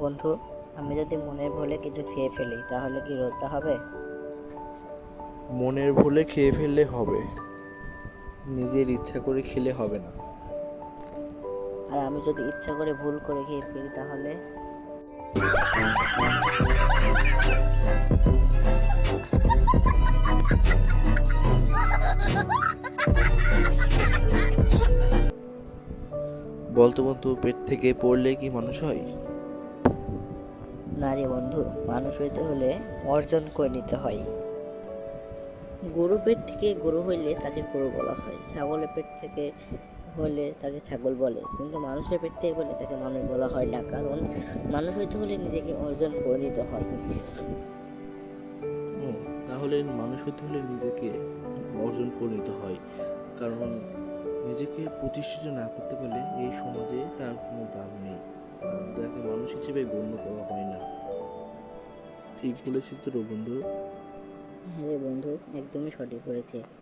বন্ধু, আমি যদি মনের ভুলে কিছু খেয়ে ফেলি তাহলে কি রোজা হবে? মনের ভুলে খেয়ে ফেললে হবে, নিজের ইচ্ছা করে খেলে হবে না। আর আমি যদি ইচ্ছা করে ভুল করে খেয়ে ফেলি তাহলে? বলতো বন্ধু, পেট থেকে পড়লে কি মানুষ হয়? না রে বন্ধু, মানুষ হইতে হলে অর্জন করে নিতে হয়। গরু পেট থেকে গরু হইলে তাকে গরু বলা হয়, ছাগলের পেট থেকে হলে তাকে ছাগল বলে, কিন্তু মানুষের পেট থেকে বলে তাকে মানুষ বলা হয় না, কারণ মানুষ হইতে হলে নিজেকে অর্জন করে নিতে হয়। ও, তাহলে মানুষ হতে হলে নিজেকে অর্জন করে নিতে হয়, কারণ নিজেকে প্রতিষ্ঠিত না করতে পারলে এই সমাজে তার কোনো দাম নেই, তাকে মানুষ হিসেবে গণ্য করা হয় না। ঠিক বলেছিস তো বন্ধু। হ্যাঁ রে বন্ধু, একদমই সঠিক হয়েছে।